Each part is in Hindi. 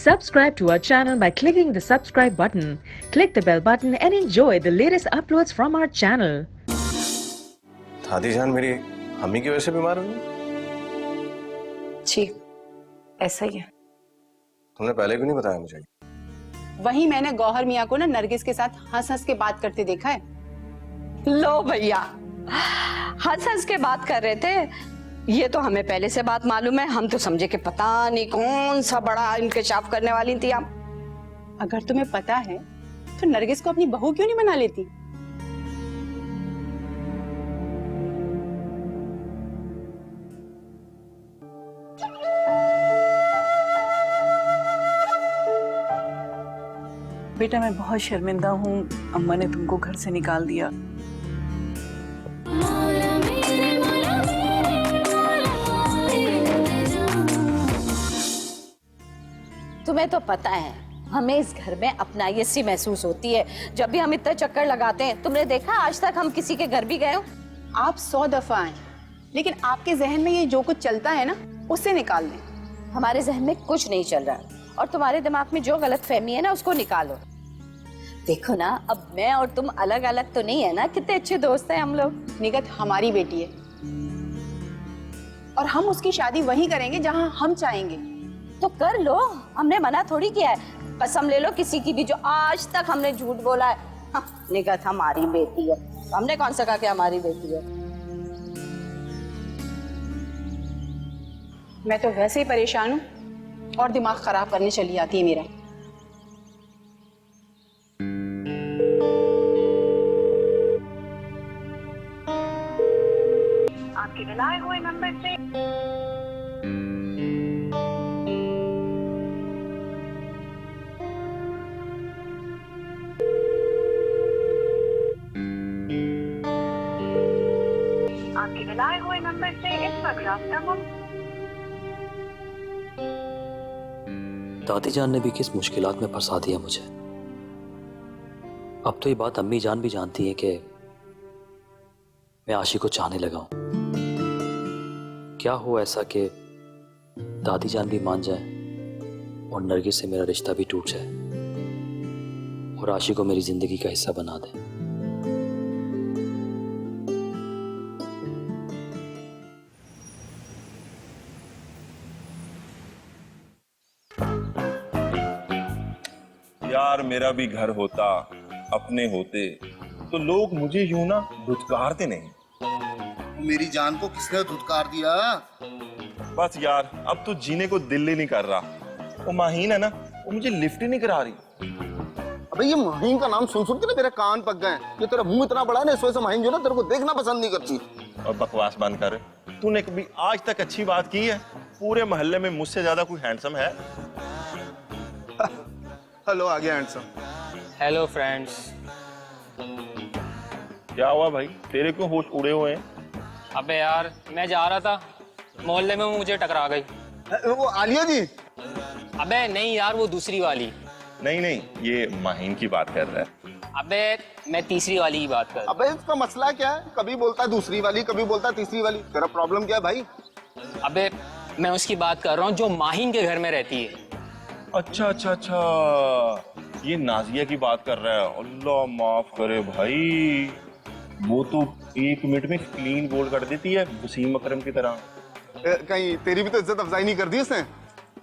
Subscribe to our channel by clicking the subscribe button. Click the bell button and enjoy the latest uploads from our channel. दादी जान मेरी अम्मी की वजह से बीमार हुई? जी, ऐसा ही है। तुमने पहले क्यों नहीं बताया मुझे? वही मैंने गौहर मियाँ को ना नरगिस के साथ हंस हंस के बात करते देखा है। लो भैया, हंस हंस के बात कर रहे थे। ये तो हमें पहले से बात मालूम है। हम तो समझे कि पता नहीं कौन सा बड़ा इंकशाफ करने वाली थी आप। अगर तुम्हें पता है तो नरगिस को अपनी बहू क्यों नहीं बना लेती? बेटा मैं बहुत शर्मिंदा हूँ, अम्मा ने तुमको घर से निकाल दिया। तुम्हें तो पता है हमें इस घर में अपनाई सी महसूस होती है जब भी हम इतना चक्कर लगाते हैं। तुमने देखा आज तक हम किसी के घर भी गए हो? आप 100 दफा आए, लेकिन आपके जहन में ये जो कुछ चलता है ना उससे निकाल दें। हमारे जहन में कुछ नहीं चल रहा और तुम्हारे दिमाग में जो गलत फहमी है ना उसको निकालो। देखो ना, अब मैं और तुम अलग अलग तो नहीं है ना, कितने अच्छे दोस्त हैं हम लोग। निगत हमारी बेटी है और हम उसकी शादी वहीं करेंगे जहां हम चाहेंगे। तो कर लो, हमने मना थोड़ी किया है। कसम ले लो किसी की भी जो आज तक हमने झूठ बोला है। हाँ, निगत हमारी बेटी है, हमने कौन सा कहा कि हमारी बेटी है। मैं तो वैसे ही परेशान हूँ और दिमाग खराब करने चली आती है मेरा। आपके मिलाए हुए नंबर से आपके मिलाए हुए नंबर से इस वक्त रास्ता दादी जान ने भी किस मुश्किलात में फंसा दिया मुझे। अब तो ये बात अम्मी जान भी जानती है कि मैं आशी को चाहने लगा हूं। क्या हो ऐसा कि दादी जान भी मान जाए और नरगिस से मेरा रिश्ता भी टूट जाए और आशी को मेरी जिंदगी का हिस्सा बना दे। यार मेरा भी घर होता, अपने होते तो लोग मुझे यूं ना धुतकारते नहीं। मेरी जान को किसने धुतकार दिया? बस यार अब तो जीने को दिल ही नहीं कर रहा। वो माहीन है ना, वो मुझे लिफ्ट ही नहीं करा रही। अबे ये माहीन का नाम सुन सुन के ना मेरे कान पक गए। ये तेरा मुंह इतना बड़ा है ना, इस वजह से माहीन जो ना तेरे को देखना पसंद नहीं करती। और बकवास बंद कर। तूने कभी आज तक अच्छी बात की है? पूरे मोहल्ले में मुझसे ज्यादा कोई हैंडसम है? हेलो, आ गया हैंडसम। Hello friends. क्या हुआ भाई, तेरे क्यों होश उड़े हुए हैं? अबे यार मैं जा रहा था, मोहल्ले में वो मुझे टकरा गई। वो आलिया जी? अबे नहीं यार, वो दूसरी वाली। नहीं नहीं, ये माहीन की बात कर रहा है। अबे मैं तीसरी वाली की बात कर रहा हूं। अबे इसका मसला क्या है? कभी बोलता है दूसरी वाली, कभी बोलता है तीसरी वाली। तेरा प्रॉब्लम क्या है भाई? अबे मैं उसकी बात कर रहा हूँ जो माहीन के घर में रहती है। अच्छा अच्छा अच्छा, ये नाजिया की बात कर रहा है। अल्लाह माफ करे भाई, वो तो 1 मिनट में क्लीन बोल्ड कर देती है वसीम अकरम की तरह। कहीं तेरी भी तो इज्जत अफजाई नहीं कर दी उसने?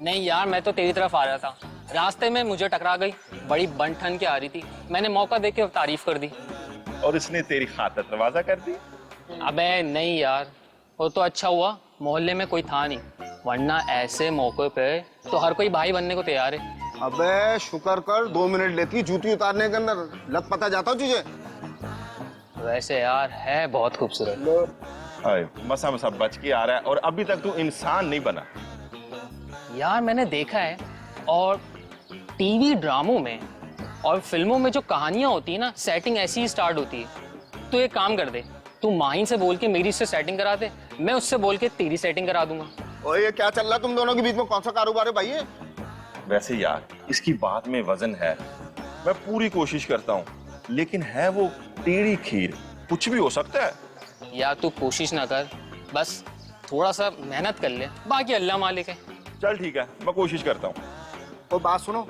नहीं यार, मैं तो तेरी तरफ आ रहा था, रास्ते में मुझे टकरा गई, बड़ी बन ठन के आ रही थी। मैंने मौका देख के तारीफ कर दी और इसने तेरी खातिर दरवाजा कर दी। अबे नहीं यार, वो तो अच्छा हुआ मोहल्ले में कोई था नहीं, वरना ऐसे मौके पे तो हर कोई भाई बनने को तैयार है। अबे शुक्र कर 2 मिनट लेती जूती उतारने के अंदर, लग पता जाता हूँ तुझे। वैसे यार है बहुत खूबसूरत। मसा मसा बच के आ रहा है और अभी तक तू इंसान नहीं बना। यार मैंने देखा है, और टीवी ड्रामों में और फिल्मों में जो कहानियां होती है ना, सेटिंग ऐसी ही स्टार्ट होती है। तो एक काम कर दे, तू माहीन से बोल के मेरी इससे सेटिंग करा दे, मैं उससे बोल के तेरी सेटिंग करा दूंगा। ओए ये क्या चल रहा है तुम दोनों के बीच में? कौन सा कारोबार है भाई ये? वैसे यार इसकी बात में वजन है, मैं पूरी कोशिश करता हूँ, लेकिन है वो टेढ़ी खीर, कुछ भी हो सकता है। यार तू कोशिश ना कर, बस थोड़ा सा मेहनत कर ले, बाकी अल्लाह मालिक है। चल ठीक है, मैं कोशिश करता हूँ। और बात सुनो,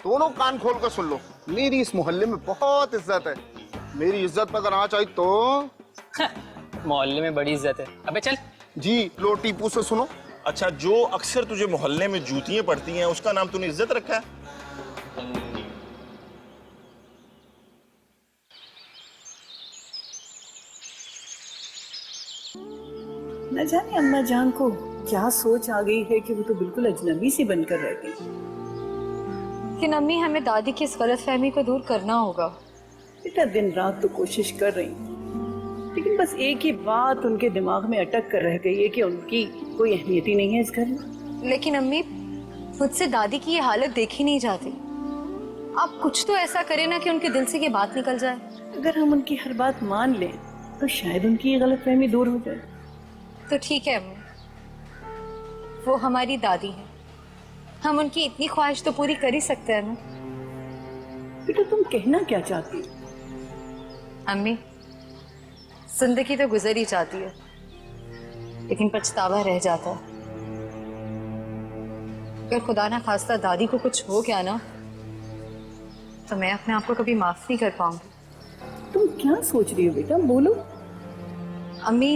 दोनों कान खोल कर सुन लो, मेरी इस मोहल्ले में बहुत इज्जत है। मेरी इज्जत पर अगर आँच आई तो मोहल्ले में बड़ी इज्जत है। अबे चल। जी लो टीपू से सुनो। अच्छा, जो अक्सर तुझे मोहल्ले में जूतियां पड़ती हैं उसका नाम तूने इज्जत रखा है? न जाने अम्मा जान को क्या सोच आ गई है कि वो तो बिल्कुल अजनबी सी बनकर रह गई। लेकिन अम्मी, हमें दादी की इस गलतफहमी को दूर करना होगा। बेटा दिन रात तो कोशिश कर रही हूँ, लेकिन बस एक ही बात उनके दिमाग में अटक कर रह गई है कि उनकी कोई अहमियत ही नहीं है इस घर में। लेकिन अम्मी, मुझसे दादी की ये हालत देखी नहीं जाती। आप कुछ तो ऐसा करें ना कि उनके दिल से ये बात निकल जाए। अगर हम उनकी हर बात मान लें तो शायद उनकी ये गलतफहमी दूर हो जाए। तो ठीक है अम्मी, वो हमारी दादी है, हम उनकी इतनी ख्वाहिश तो पूरी कर ही सकते हैं ना। बेटा तुम कहना क्या चाहती हो? अम्मी, जिंदगी तो गुजर ही जाती है, लेकिन पछतावा रह जाता है। अगर खुदा ना खास्ता दादी को कुछ हो गया ना, तो मैं अपने आप को कभी माफ नहीं कर पाऊंगी। तुम क्या सोच रही हो बेटा, बोलो। अम्मी,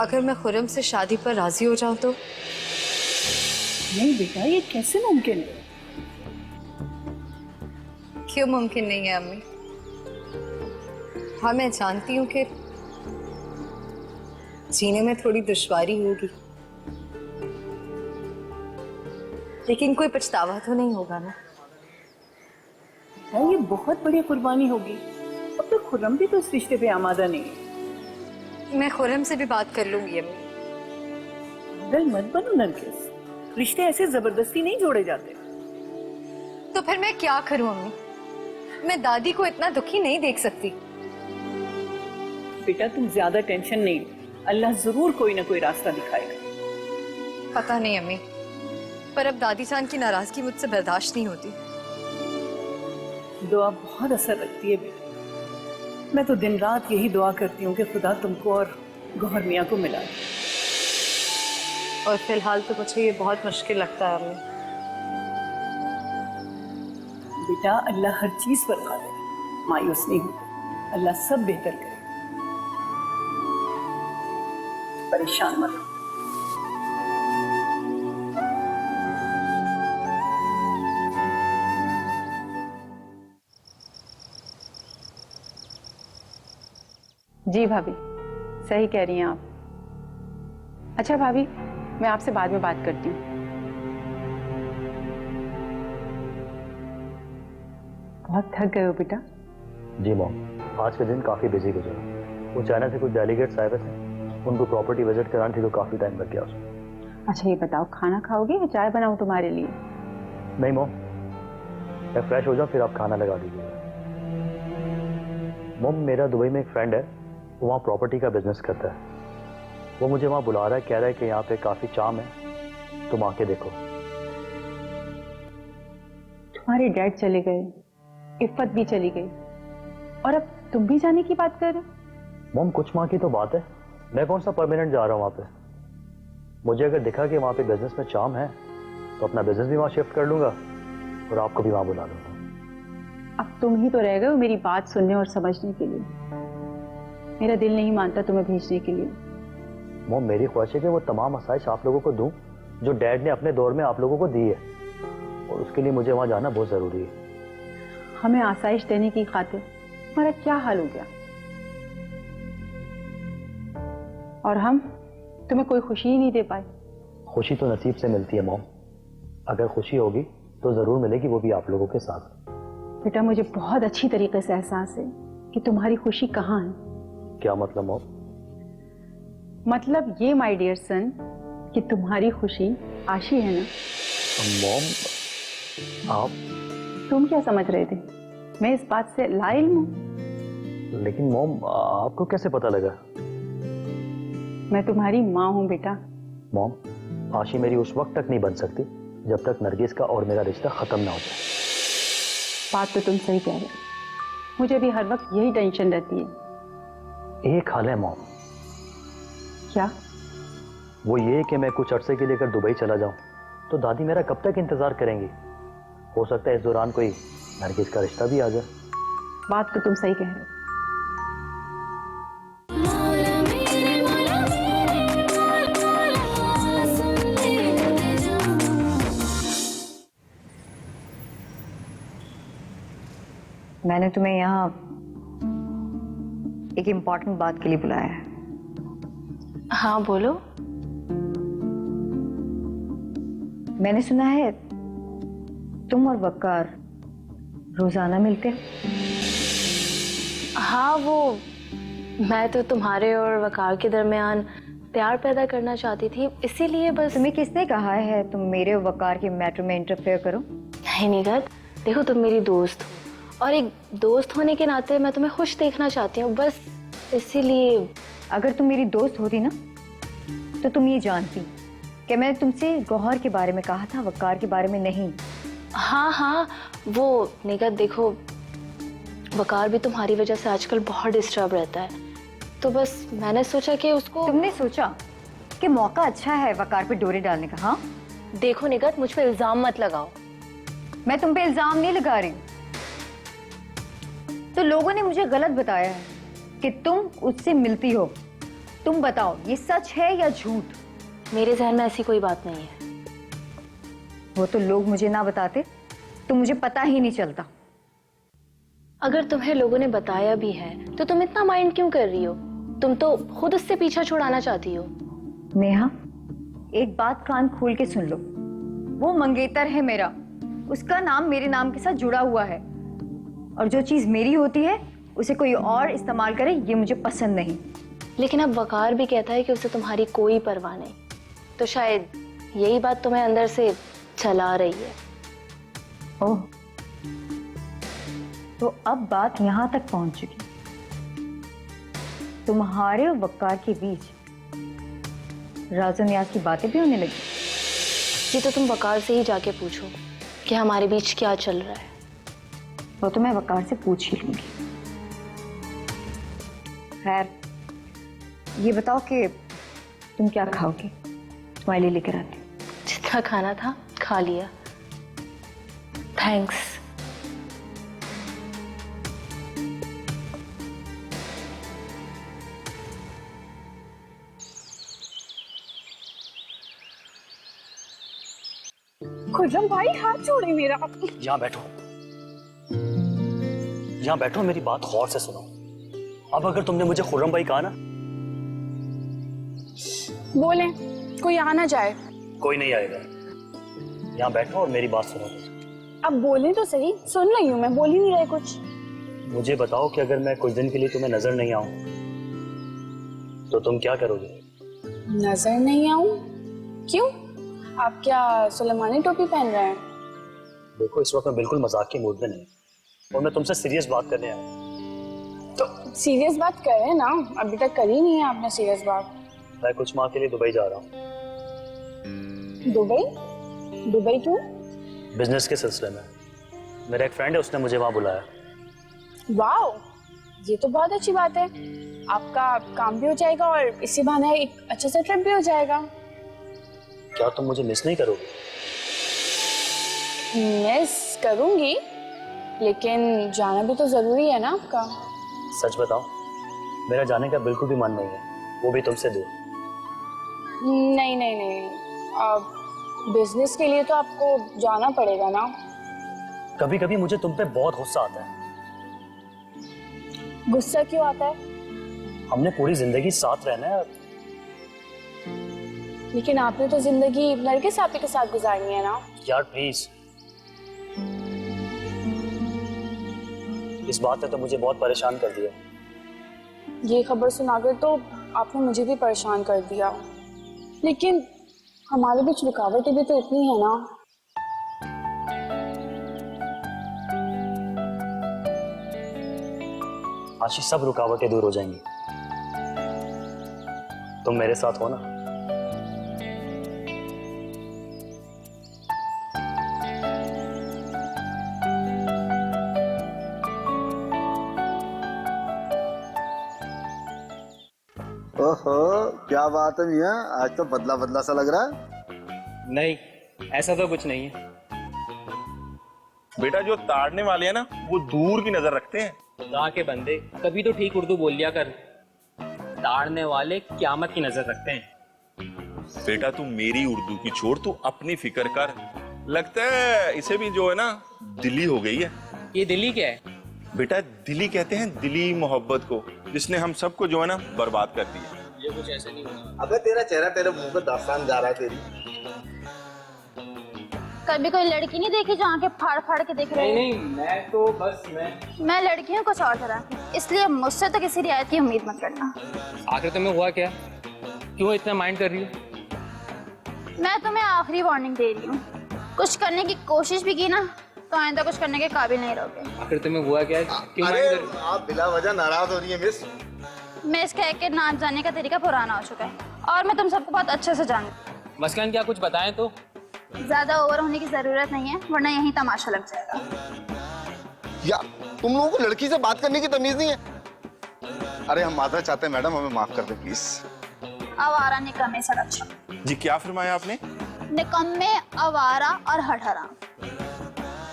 अगर मैं खुरम से शादी पर राजी हो जाऊं तो? नहीं बेटा, ये कैसे मुमकिन है? क्यों मुमकिन नहीं है अम्मी? हाँ, मैं जानती हूँ कि जीने में थोड़ी दुश्वारी होगी, लेकिन कोई पछतावा तो नहीं होगा ना। ये बहुत बड़ी कुर्बानी होगी। अब तो खुर्रम भी तो इस रिश्ते पे आमादा नहीं है। मैं खुर्रम से भी बात कर लूंगी अम्मी। पागल मत बनो नरगिस, रिश्ते ऐसे जबरदस्ती नहीं जोड़े जाते। तो फिर मैं क्या करूं अम्मी? मैं दादी को इतना दुखी नहीं देख सकती। बेटा तुम ज्यादा टेंशन नहीं लो, अल्लाह जरूर कोई ना कोई रास्ता दिखाएगा। पता नहीं अम्मी, पर अब दादी जान की नाराजगी मुझसे बर्दाश्त नहीं होती। दुआ बहुत असर रखती है बेटा। मैं तो दिन रात यही दुआ करती हूँ कि खुदा तुमको और गौहर मियाँ को मिला दे। और फिलहाल तो मुझे ये बहुत मुश्किल लगता है अम्मी। बेटा अल्लाह हर चीज पर कादिर है, मायूस नहीं होता, अल्लाह सब बेहतर करे। परेशान मत हो। जी भाभी, सही कह रही हैं आप। अच्छा भाभी, मैं आपसे बाद में बात करती हूँ। बहुत थक गए हो बेटा? जी मॉम, आज के दिन काफ़ी बिजी गुजरा। वो चाइना से कुछ डेलीगेट्स आए हुए थे, उनको प्रॉपर्टी विजिट करानी थी तो काफ़ी टाइम लग गया उसमें। अच्छा ये बताओ, खाना खाओगे या चाय बनाऊँ तुम्हारे लिए? नहीं मॉम, मैं फ्रेश हो जाऊँ फिर आप खाना लगा दीजिएगा। मॉम, मेरा दुबई में एक फ्रेंड है, वो वहाँ प्रॉपर्टी का बिजनेस करता है। वो मुझे वहाँ बुला रहा है, कह रहा है कि यहाँ पे काफ़ी चाम है, तुम आके देखो। तुम्हारे डैड चले गए, इफ़्फ़त भी चली गई, और अब तुम भी जाने की बात कर रहे हो? मॉम कुछ माह की तो बात है, मैं कौन सा परमानेंट जा रहा हूँ वहाँ पे। मुझे अगर दिखा कि वहाँ पे बिजनेस में चाम है तो अपना बिजनेस भी वहाँ शिफ्ट कर लूंगा और आपको भी वहाँ बुला लूंगा। अब तुम ही तो रह गए हो मेरी बात सुनने और समझने के लिए। मेरा दिल नहीं मानता तुम्हें भेजने के लिए। मॉम मेरी ख्वाहिश है कि वो तमाम आसाइश आप लोगों को दूं जो डैड ने अपने दौर में आप लोगों को दी है, और उसके लिए मुझे वहाँ जाना बहुत ज़रूरी है। हमें आसाइश देने की खातिर हमारा क्या हाल हो गया, और हम तुम्हें कोई खुशी ही नहीं दे पाए। खुशी तो नसीब से मिलती है मॉम, अगर खुशी होगी तो ज़रूर मिलेगी, वो भी आप लोगों के साथ। बेटा मुझे बहुत अच्छी तरीके से एहसास है कि तुम्हारी खुशी कहाँ है। क्या मतलब मॉम? मतलब ये माय डियर सन कि तुम्हारी खुशी आशी है ना। मॉम आप, तुम क्या समझ रहे थे? मैं इस बात से लाइल्म हूँ। लेकिन मॉम आपको कैसे पता लगा? मैं तुम्हारी माँ हूँ बेटा। मॉम आशी मेरी उस वक्त तक नहीं बन सकती जब तक नरगिस का और मेरा रिश्ता खत्म ना हो जाए। बात तो तुम सही कह रहे हो, मुझे भी हर वक्त यही टेंशन रहती है। एक हाल है मॉम। क्या? वो ये कि मैं कुछ अरसे के लिए अगर दुबई चला जाऊं तो दादी मेरा कब तक इंतजार करेंगी? हो सकता है इस दौरान कोई नरगिस का रिश्ता भी आ जाए। बात तो तुम सही कह रहे हो। मैंने तुम्हें यहाँ एक इम्पोर्टेंट बात के लिए बुलाया है। हाँ बोलो। मैंने सुना है तुम और वकार रोजाना मिलते हो। हाँ वो मैं तो तुम्हारे और वकार के दरमियान प्यार पैदा करना चाहती थी, इसीलिए बस। तुम्हें किसने कहा है तुम मेरे और वकार के मैटर में इंटरफेयर करो? नहीं निगत, देखो तुम मेरी दोस्त हो और एक दोस्त होने के नाते मैं तुम्हें खुश देखना चाहती हूँ, बस इसीलिए। अगर तुम मेरी दोस्त होती ना तो तुम ये जानती कि मैंने तुमसे गौहर के बारे में कहा था, वकार के बारे में नहीं। हाँ हाँ वो निगत देखो, वकार भी तुम्हारी वजह से आजकल बहुत डिस्टर्ब रहता है, तो बस मैंने सोचा कि उसको। तुमने सोचा कि मौका अच्छा है वकार पे डोरे डालने का? हाँ देखो निगत, मुझ पे इल्जाम मत लगाओ। मैं तुम पे इल्जाम नहीं लगा रही, तो लोगों ने मुझे गलत बताया है कि तुम उससे मिलती हो। तुम बताओ ये सच है या झूठ? मेरे जहन में ऐसी कोई बात नहीं है। वो तो लोग मुझे ना बताते तो मुझे पता ही नहीं चलता। अगर तुम्हें लोगों ने बताया भी है तो तुम इतना माइंड क्यों कर रही हो? तुम तो खुद उससे पीछा छुड़ाना चाहती हो। नेहा, एक बात कान खोल के सुन लो, वो मंगेतर है मेरा, उसका नाम मेरे नाम के साथ जुड़ा हुआ है, और जो चीज मेरी होती है उसे कोई और इस्तेमाल करे ये मुझे पसंद नहीं। लेकिन अब वकार भी कहता है कि उसे तुम्हारी कोई परवाह नहीं, तो शायद यही बात तुम्हें अंदर से चला रही है। ओह, तो अब बात यहां तक पहुंच चुकी, तुम्हारे और वकार के बीच राज़ो नियाज़ की बातें भी होने लगी। ये तो तुम वकार से ही जाके पूछो कि हमारे बीच क्या चल रहा है। वो तो मैं वकार से पूछ ही लूंगी। खैर, ये बताओ कि तुम क्या खाओगे? तुम्हारे लिए लेकर आती हूँ। जितना खाना था खा लिया, थैंक्स। खुर्रम भाई हाथ छोड़े मेरा। यहाँ बैठो, यहाँ बैठो, मेरी बात गौर से सुनो। अब अगर तुमने मुझे खुर्रम भाई कहा ना, बोले कोई आ ना जाए। कोई नहीं आएगा। यहाँ बैठो और मेरी बात सुनो। अब बोले तो सही, सुन रही हूँ मैं, बोल ही नहीं रहे कुछ। मुझे बताओ कि अगर मैं कुछ दिन के लिए तुम्हें नजर नहीं आऊं तो तुम क्या करोगे? नजर नहीं आऊं? क्यों? आप क्या सुलेमानी टोपी पहन रहे हैं? देखो, इस वक्त मैं बिल्कुल मजाक के मूड में नहीं और मैं तुमसे सीरियस बात करने आया। तो सीरियस बात कर रहे हैं ना, अभी तक करी नहीं है आपने सीरियस बात। मैं कुछ माह के लिए दुबई जा रहा हूँ। दुबई? दुबई क्यों? बिजनेस के सिलसिले में। मेरा एक फ्रेंड है, उसने मुझे वहां बुलाया। वाओ, ये तो बहुत अच्छी बात है। आपका काम भी हो जाएगा और इसी बहाने एक अच्छा सा ट्रिप भी हो जाएगा। क्या तुम मुझे मिस नहीं करोगे? मिस करूंगी, लेकिन जाना भी तो जरूरी है ना आपका। सच बताओ, मेरा जाने का बिल्कुल भी मन नहीं है, वो भी तुमसे दूर। नहीं नहीं नहीं, अब बिजनेस के लिए तो आपको जाना पड़ेगा ना। कभी कभी मुझे तुम पे बहुत गुस्सा आता है। गुस्सा क्यों आता है? हमने पूरी जिंदगी साथ रहना है, लेकिन आपने तो जिंदगी लड़के साथी के साथ गुजारनी है ना। यार प्लीज, इस बात ने तो मुझे बहुत परेशान कर दिया। ये खबर सुनाकर तो आपने मुझे भी परेशान कर दिया, लेकिन हमारे बीच रुकावटें भी तो इतनी है ना। आज ही सब रुकावटें दूर हो जाएंगी। तुम मेरे साथ हो ना? ओहो, क्या बात है मियां, आज तो बदला बदला सा लग रहा है। नहीं, ऐसा तो कुछ नहीं है। बेटा जो ताड़ने वाले हैं ना वो दूर की नजर रखते हैं। खुदा के बंदे, कभी तो ठीक उर्दू बोल लिया कर। ताड़ने वाले क़यामत की नजर रखते हैं। बेटा तू मेरी उर्दू की छोड़, तू अपनी फिक्र कर। लगता है इसे भी जो है ना दिली हो गई है। ये दिल्ली क्या है? बेटा दिली कहते हैं दिली मोहब्बत को, जिसने हम सबको जो है ना बर्बाद कर दिया। ये कुछ ऐसा नहीं होगा। अबे तेरा चेहरा तेरे मुंह पे दास्तान जा रहा है तेरी। कभी कोई लड़की नहीं देखी जो आंखें फाड़ फाड़ के देख रही है? नहीं, मैं तो बस मैं लड़की हूँ कुछ और तरह की, इसलिए मुझसे तो किसी रियायत की उम्मीद मत करना। आखिर तुम्हें हुआ क्या? क्यों इतना माइंड कर रही हो? मैं तुम्हें आखिरी वार्निंग दे रही हूँ, कुछ करने की कोशिश भी की ना तो आइंदा कुछ करने के काबिल नहीं रहोगे। आखिर तुम्हें हुआ क्या? क्यों अरे माइंड कर रही हो? आप बिला वजह नाराज हो रही है मिस। मैं इस कह के नाम जानने का तरीका पुराना हो चुका है और मैं तुम सबको बहुत अच्छे से जानती हूँ। मसलन क्या, कुछ बताएं तो। ज्यादा ओवर होने की जरूरत नहीं है वरना यहीं तमाशा लग जाएगा। या तुम लोगों को लड़की से बात करने की तमीज नहीं है? अरे हम माजरत चाहते हैं मैडम, हमें माफ कर दे प्लीज। आवारा निकम्मे सड़क जी क्या फरमाया आपने? निकम्मे, आवारा और हठहराम।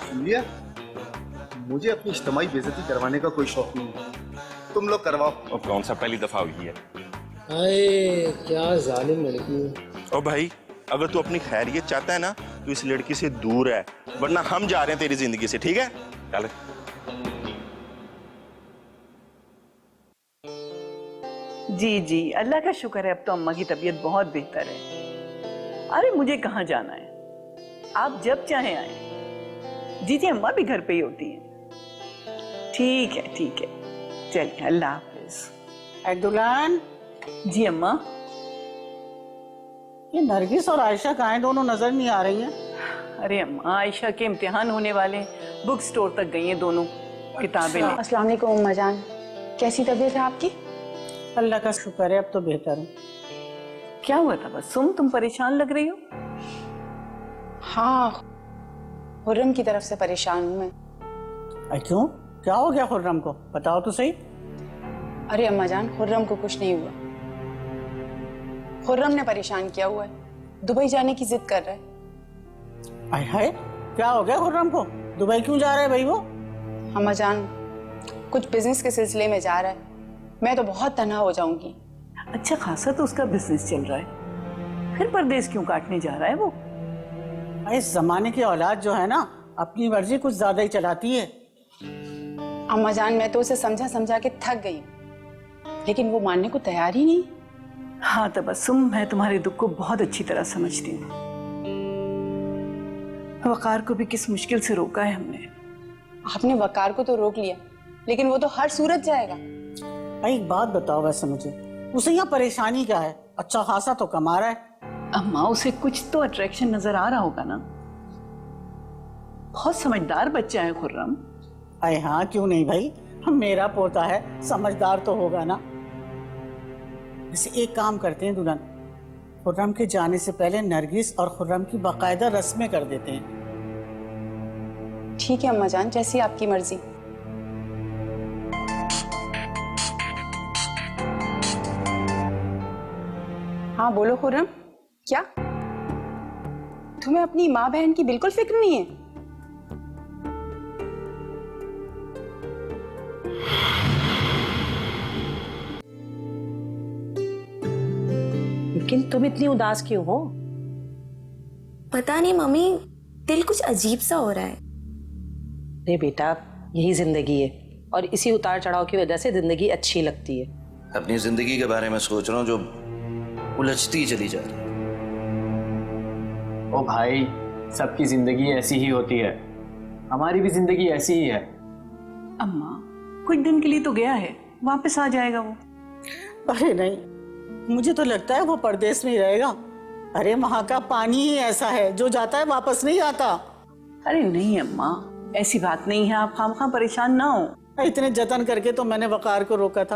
सुनिए, मुझे अपनी इज्तिमाई बेइज्जती करवाने का कोई शौक नहीं है, तुम लोग करवाओ। और कौन सा पहली दफा हुई है? अरे क्या जालिम लड़की है। और भाई अगर तू अपनी खैरियत चाहता है ना तो इस लड़की से दूर है, वरना हम जा रहे हैं तेरी जिंदगी से, ठीक है? चल। जी जी, अल्लाह का शुक्र है अब तो अम्मा की तबीयत बहुत बेहतर है। अरे मुझे कहाँ जाना है, आप जब चाहें आए। जी जी, अम्मा भी घर पे ही होती हैं। ठीक है ठीक है, चलिए अल्लाह हाफिज। दुल्हन, जी अम्मा। ये नरगिस और आयशा कहाँ हैं? दोनों नजर नहीं आ रही हैं। अरे अम्मा, आयशा के इम्तिहान होने वाले, बुक स्टोर तक गई हैं दोनों किताबें लेने। अस्सलाम वालेकुम अम्मा जान, कैसी तबीयत है आपकी? अल्लाह का शुक्र है अब तो बेहतर हूँ। क्या हुआ था बस? तुम परेशान लग रही हो। हाँ, खुर्रम की तरफ से परेशान हूँ मैं। क्यों, क्या हो गया खुर्रम को? बताओ तो सही। अरे अम्मा जान, खुर्रम को कुछ नहीं हुआ। खुर्रम ने परेशान किया हुआ है, दुबई जाने की जिद कर रहा है। आय हाय, क्या हो गया खुर्रम को? दुबई क्यों जा रहा है भाई वो? अम्मा जान, कुछ बिजनेस के सिलसिले में जा रहा है, मैं तो बहुत तन्हा हो जाऊंगी। अच्छा खासा तो उसका बिजनेस चल रहा है, फिर परदेश क्यों काटने जा रहा है वो? इस जमाने की औलाद जो है ना, अपनी मर्जी कुछ ज्यादा ही चलाती है। अम्मा जान, मैं तो उसे समझा समझा के थक गई, लेकिन वो मानने को तैयार ही नहीं। हाँ तबस्सुम, मैं तुम्हारे दुख को बहुत अच्छी तरह समझती हूँ। वकार को भी किस मुश्किल से रोका है हमने। आपने वकार को तो रोक लिया, लेकिन वो तो हर सूरत जाएगा। एक बात बताओ वैसे मुझे, उसे यहाँ परेशानी क्या है? अच्छा खासा तो कमा रहा है। अम्मा, उसे कुछ तो अट्रैक्शन नजर आ रहा होगा ना। बहुत समझदार बच्चा है खुर्रम। अरे हाँ, क्यों नहीं भाई, मेरा पोता है, समझदार तो होगा ना। वैसे एक काम करते हैं दुल्हन, खुर्रम के जाने से पहले नरगिस और खुर्रम की बाकायदा रस्में कर देते हैं। ठीक है अम्मा जान, जैसी आपकी मर्जी। हाँ बोलो खुर्रम, क्या तुम्हें अपनी माँ बहन की बिल्कुल फिक्र नहीं है? लेकिन तुम इतनी उदास क्यों हो? पता नहीं मम्मी, दिल कुछ अजीब सा हो रहा है। अरे बेटा, यही जिंदगी है और इसी उतार चढ़ाव की वजह से जिंदगी अच्छी लगती है। अपनी जिंदगी के बारे में सोच रहा हूँ जो उलझती चली जा रही है। ओ भाई, सबकी जिंदगी ऐसी ही होती है, हमारी भी जिंदगी ऐसी ही है। अम्मा, कुछ दिन के लिए तो गया है, वापस आ जाएगा वो। अरे नहीं, मुझे तो लगता है वो परदेश में ही रहेगा। अरे वहां का पानी ही ऐसा है, जो जाता है वापस नहीं आता। अरे नहीं अम्मा, ऐसी बात नहीं है, आप खामखा परेशान ना हो। इतने जतन करके तो मैंने वकार को रोका था,